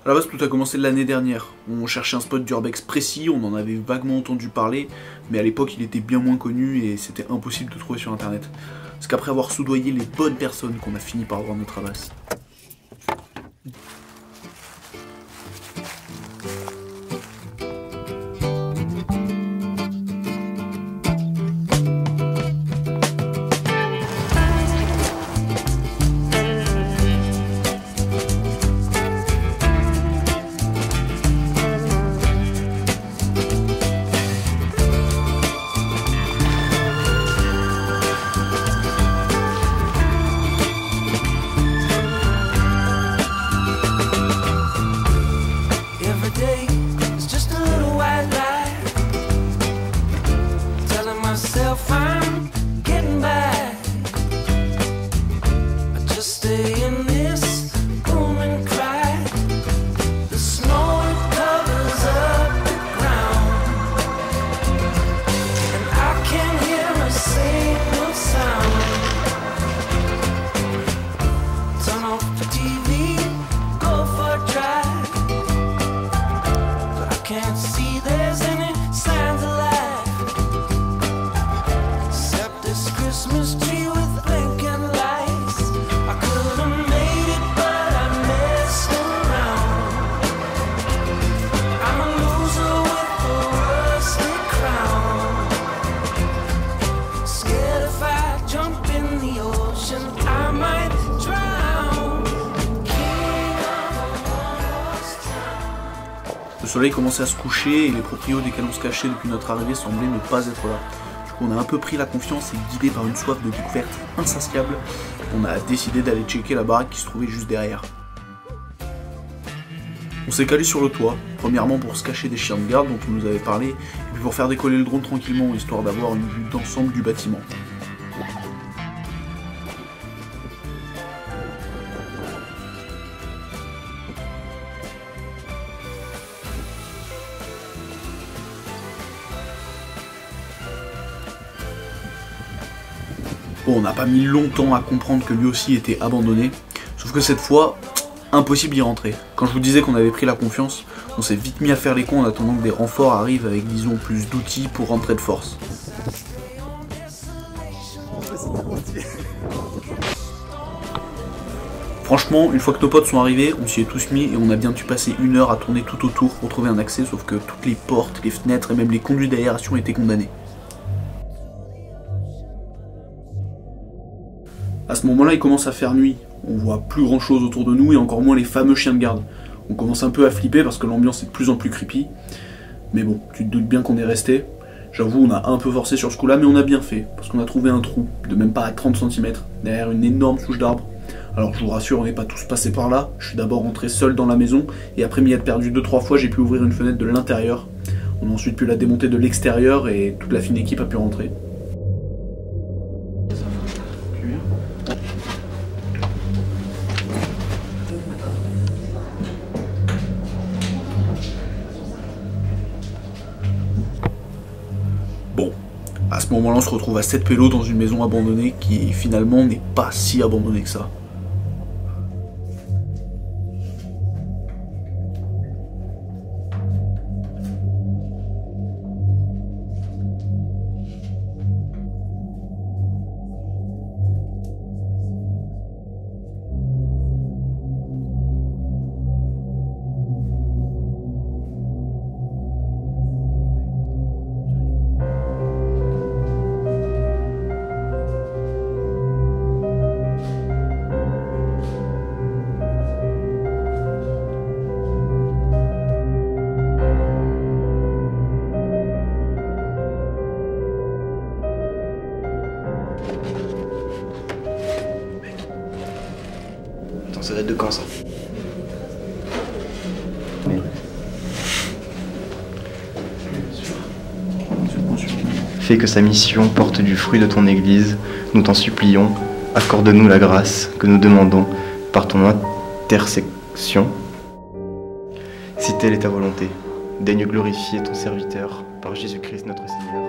À la base, tout a commencé l'année dernière. On cherchait un spot d'urbex précis, on en avait vaguement entendu parler, mais à l'époque il était bien moins connu et c'était impossible de trouver sur internet. C'est qu'après avoir soudoyé les bonnes personnes qu'on a fini par voir notre abasse. Le soleil commençait à se coucher et les proprios desquels on se cachait depuis notre arrivée semblaient ne pas être là. Du coup, on a un peu pris la confiance et guidé par une soif de découverte insatiable, on a décidé d'aller checker la baraque qui se trouvait juste derrière. On s'est calé sur le toit, premièrement pour se cacher des chiens de garde dont on nous avait parlé, et puis pour faire décoller le drone tranquillement, histoire d'avoir une vue d'ensemble du bâtiment. Bon, on n'a pas mis longtemps à comprendre que lui aussi était abandonné, sauf que cette fois, impossible d'y rentrer. Quand je vous disais qu'on avait pris la confiance, on s'est vite mis à faire les cons en attendant que des renforts arrivent avec, disons, plus d'outils pour rentrer de force. Franchement, une fois que nos potes sont arrivés, on s'y est tous mis et on a bien dû passer 1 heure à tourner tout autour pour trouver un accès, sauf que toutes les portes, les fenêtres et même les conduits d'aération étaient condamnés. À ce moment-là, il commence à faire nuit. On voit plus grand chose autour de nous et encore moins les fameux chiens de garde. On commence un peu à flipper parce que l'ambiance est de plus en plus creepy. Mais bon, tu te doutes bien qu'on est resté. J'avoue, on a un peu forcé sur ce coup-là, mais on a bien fait. Parce qu'on a trouvé un trou, de même pas à 30 cm, derrière une énorme souche d'arbre. Alors je vous rassure, on n'est pas tous passés par là. Je suis d'abord rentré seul dans la maison, et après m'y être perdu 2-3 fois, j'ai pu ouvrir une fenêtre de l'intérieur. On a ensuite pu la démonter de l'extérieur, et toute la fine équipe a pu rentrer. Bon, à ce moment-là, on se retrouve à 7 pélos dans une maison abandonnée qui finalement n'est pas si abandonnée que ça. Attends, ça date de quand ça? Mais... Fais que sa mission porte du fruit de ton Église, nous t'en supplions, accorde-nous la grâce que nous demandons par ton intercession. Si telle est ta volonté, daigne glorifier ton serviteur par Jésus-Christ notre Seigneur.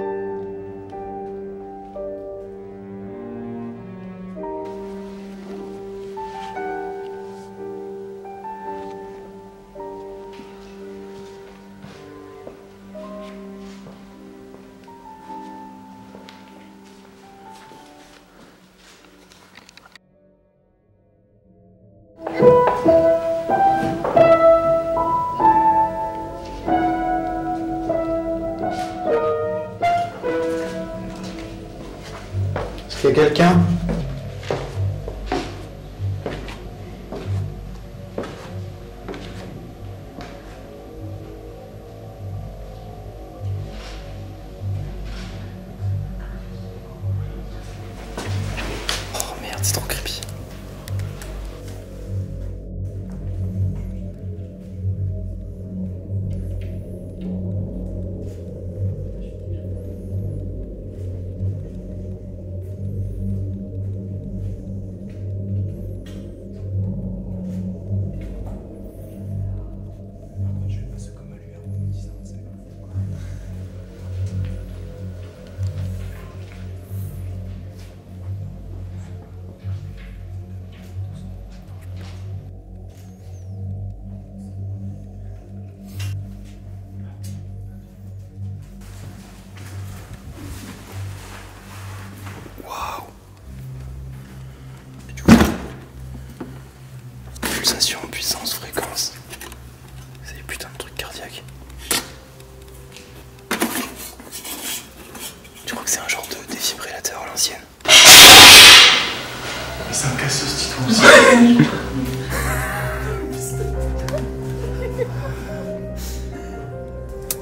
quelqu'un? Oh merde, c'est trop creepy. Pulsation, puissance, fréquence. C'est des putains de trucs cardiaques. Tu crois que c'est un genre de défibrillateur à l'ancienne? Mais ça me casse ce citron aussi.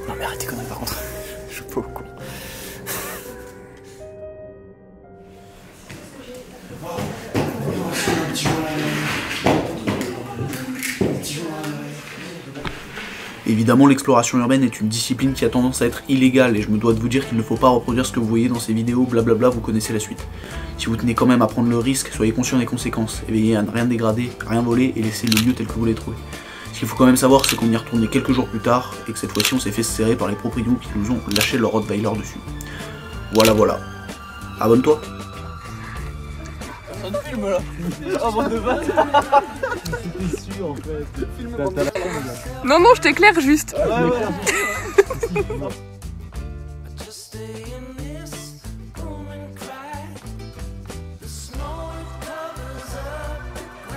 Non mais arrête tes conneries par contre. Je suis pas au con. Évidemment, l'exploration urbaine est une discipline qui a tendance à être illégale et je me dois de vous dire qu'il ne faut pas reproduire ce que vous voyez dans ces vidéos, blablabla, vous connaissez la suite. Si vous tenez quand même à prendre le risque, soyez conscient des conséquences, et veillez à ne rien dégrader, rien voler et laisser le lieu tel que vous l'avez trouvé. Ce qu'il faut quand même savoir, c'est qu'on y est retourné quelques jours plus tard et que cette fois-ci on s'est fait serrer par les propriétaires qui nous ont lâché leur Rottweiler dessus. Voilà. Abonne-toi. Un film là. Avant de battre. C'était sûr en fait. Non, je t'éclaire juste. Ouais.